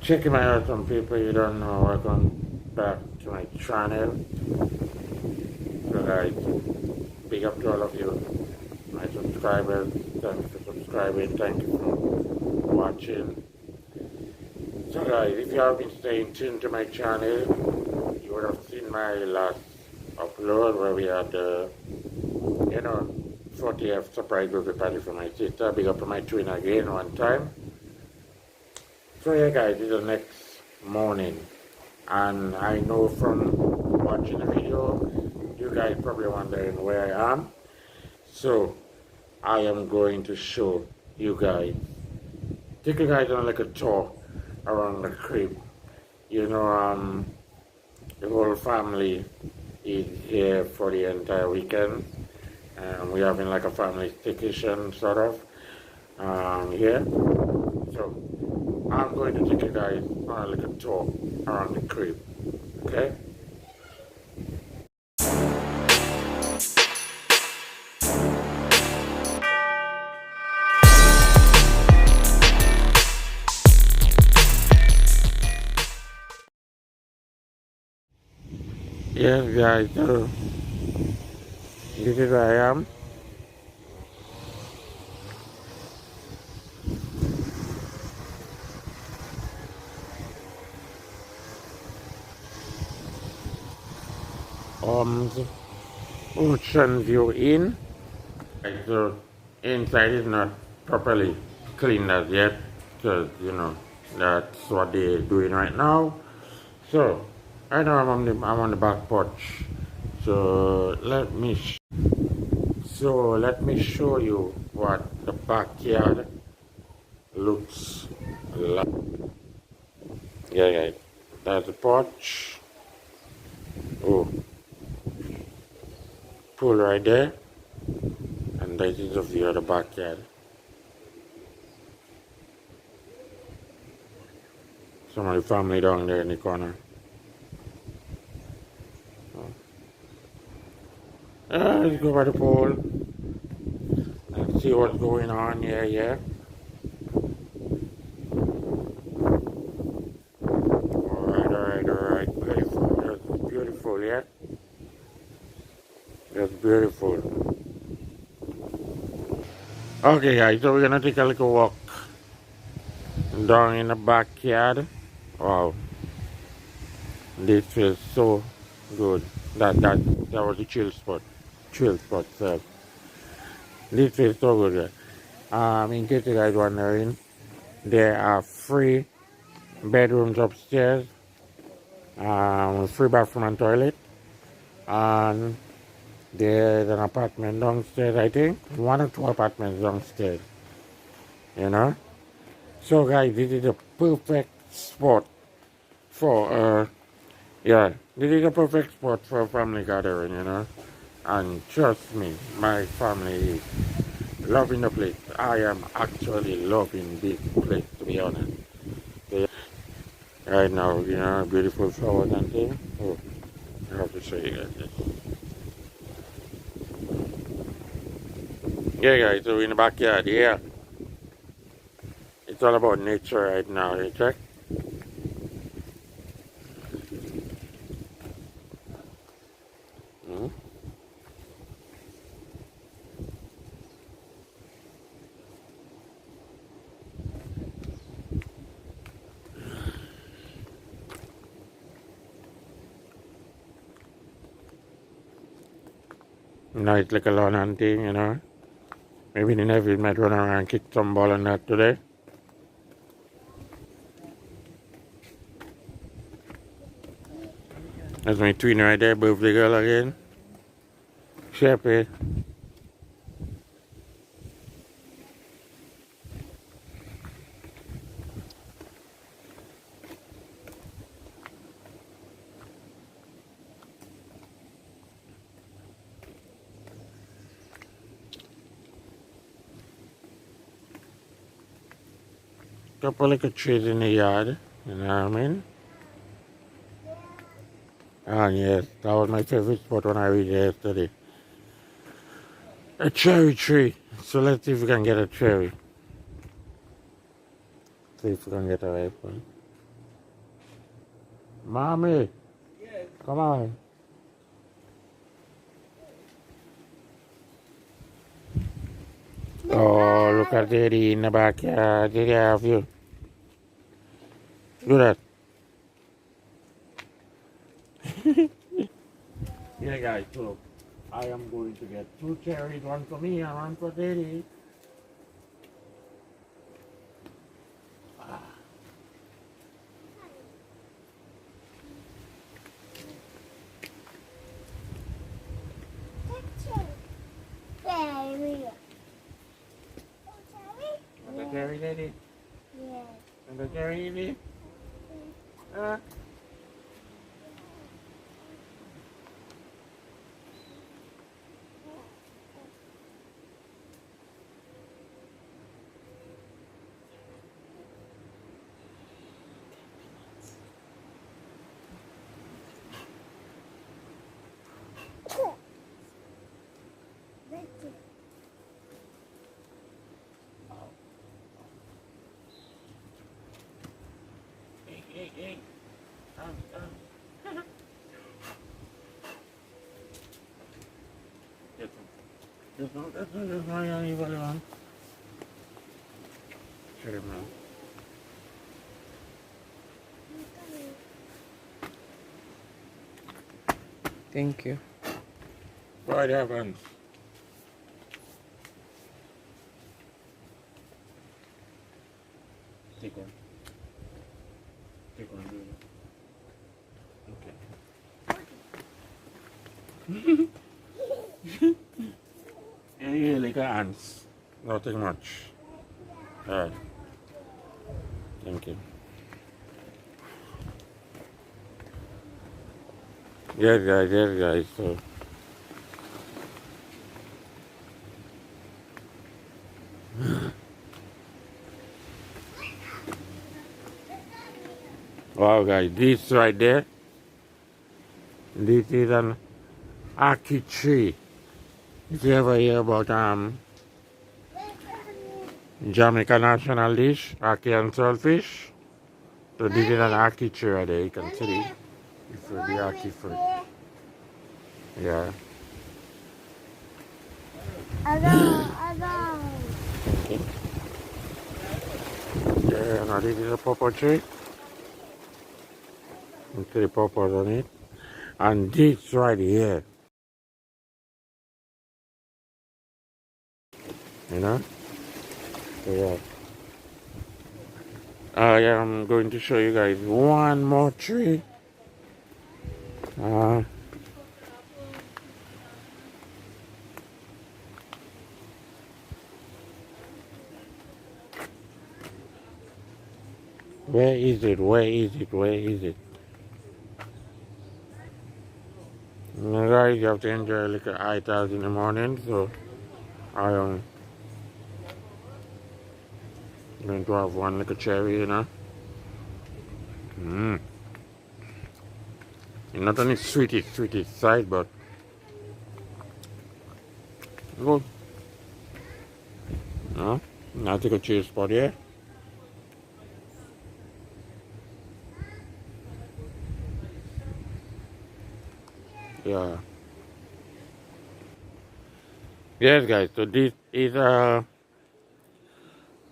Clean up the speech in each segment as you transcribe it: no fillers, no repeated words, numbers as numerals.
checking my out on people you don't know, welcome back to my channel. So guys, big up to all of you, my subscribers. Thanks for subscribing, thank you for watching. So guys, if you have been staying tuned to my channel, you would have seen my last upload where we had the 40th surprise birthday party for my sister. Big up to my twin again one time. So yeah guys, it's the next morning, and I know from watching the video, you guys probably wondering where I am. So I am going to show you guys, take you guys on like a tour around the crib. The whole family is here for the entire weekend. We're having like a family staycation sort of here. So I'm going to take you guys on a little tour around the crib, okay? Yes guys, so this is where I am. Ocean view in. So inside is not properly cleaned as yet, because that's what they're doing right now. So right now I'm on the back porch. So let me show you what the backyard looks like. Yeah guys, that's the porch. Oh, pool right there, and that is the view of the backyard. Some of the family down there in the corner. Let's go by the pool and see what's going on here. Yeah. Alright. Beautiful. That's beautiful, yeah. That's beautiful. Okay guys, so we're gonna take a little walk down in the backyard. Wow. This feels so good. That was the chill spot. So this feels so good. In case you guys wondering, there are 3 bedrooms upstairs, free bathroom and toilet, and there's an apartment downstairs. I think 1 or 2 apartments downstairs. So guys, this is a perfect spot for this is a perfect spot for a family gathering. And trust me, my family is loving the place. I am actually loving this place, to be honest. So, right now, beautiful flowers and things. Oh, I have to show you guys this. Yeah guys, so we're in the backyard, yeah. It's all about nature right now, you check? Nice like a lawn and thing. Maybe the nephew might run around and kick some ball on that today. That's my twin right there, birthday girl again. Sheppy. Couple of trees in the yard, you know what I mean? And yes, that was my favorite spot when I was there yesterday. A cherry tree. So let's see if we can get a cherry. See if we can get a ripe one. Mommy, come on. Oh, look at Daddy in the backyard. Daddy have you. Look at that. Yeah, guys, so I am going to get 2 cherries, one for me and one for Daddy. And the cherry, Daddy? Yeah. And the cherry, Daddy? Hey. That's not anybody on. Shut him now. Thank you. What happens? Take one. Take one, do it. Okay. Yeah, like ants. Nothing much. Alright. Thank you. Yes, guys. So. Wow, guys, this right there. This is an ackee tree. If you ever hear about Jamaica national dish, ackee and saltfish. So this is an ackee tree right there. You can see it. It's the ackee fruit. Yeah. Okay. Yeah, now this is a pawpaw tree. You see the pawpaws on it. And this right here. You know? So yeah. I am going to show you guys one more tree. Where is it? Now, guys, you have to enjoy a little itas in the morning, so I am going to have one little cherry, you know. Not only sweetest side, but good. No? Now take a cheese spot here. Yeah. Yes, guys, so this is a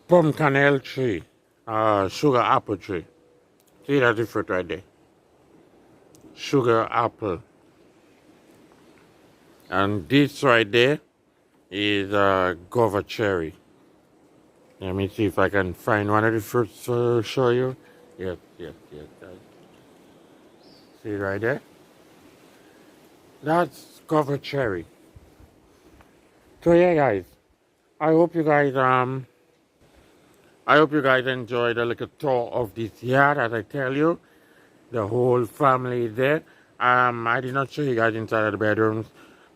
pumpkin tree, sugar apple tree. See that different right there? Sugar apple. And this right there is a guava cherry. Let me see if I can find one of the fruits to show you. Yes, guys. See right there? That's guava cherry. So yeah, guys. I hope you guys enjoyed a little tour of this yard. As I tell you, the whole family is there. I did not show you guys inside of the bedrooms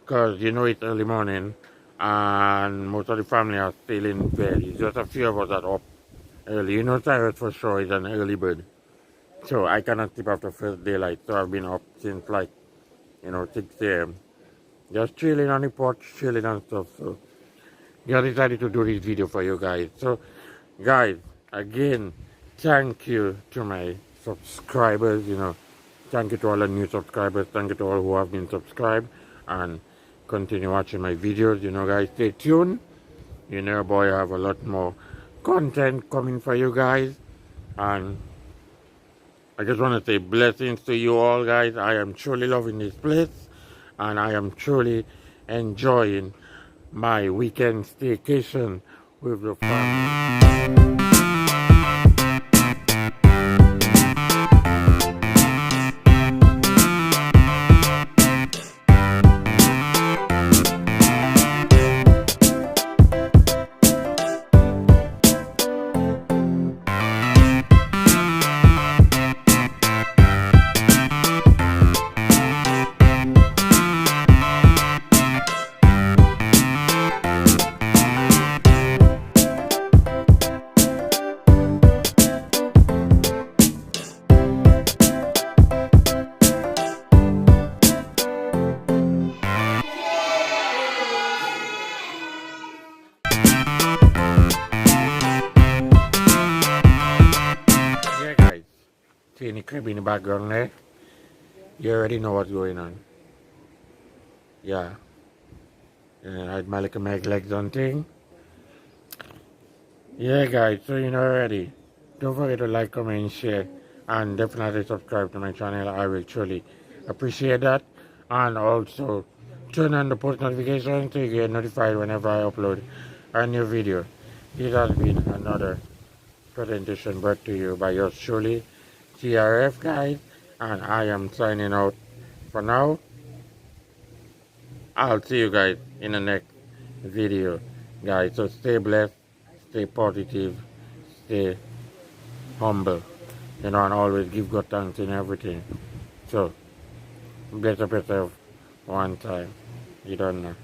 because you know it's early morning and most of the family are still in bed. It's just a few of us that are up early. You know, Cyrus for sure is an early bird. So I cannot sleep after first daylight. So I've been up since like, 6 a.m. Just chilling on the porch, chilling and stuff. So I decided to do this video for you guys. So guys, again, thank you to my subscribers, Thank you to all the new subscribers. Thank you to all who have been subscribed and continue watching my videos. You know, guys, stay tuned. You know, boy, I have a lot more content coming for you guys. And I just want to say blessings to you all, guys. I am truly loving this place. And I am truly enjoying my weekend staycation with the family. Yeah, guys. See any crib in the background there? You already know what's going on. Yeah. And I had my little meg legs on thing. Yeah, guys. So you know already. Don't forget to like, comment, share, and definitely subscribe to my channel. I will truly appreciate that. And also turn on the post notification so you get notified whenever I upload a new video. This has been another presentation brought to you by yours truly, TRF, guys, and I am signing out for now. I'll see you guys in the next video, guys. So stay blessed, stay positive, stay humble, you know, and always give God thanks in everything. So bless up yourself one time. You don't know.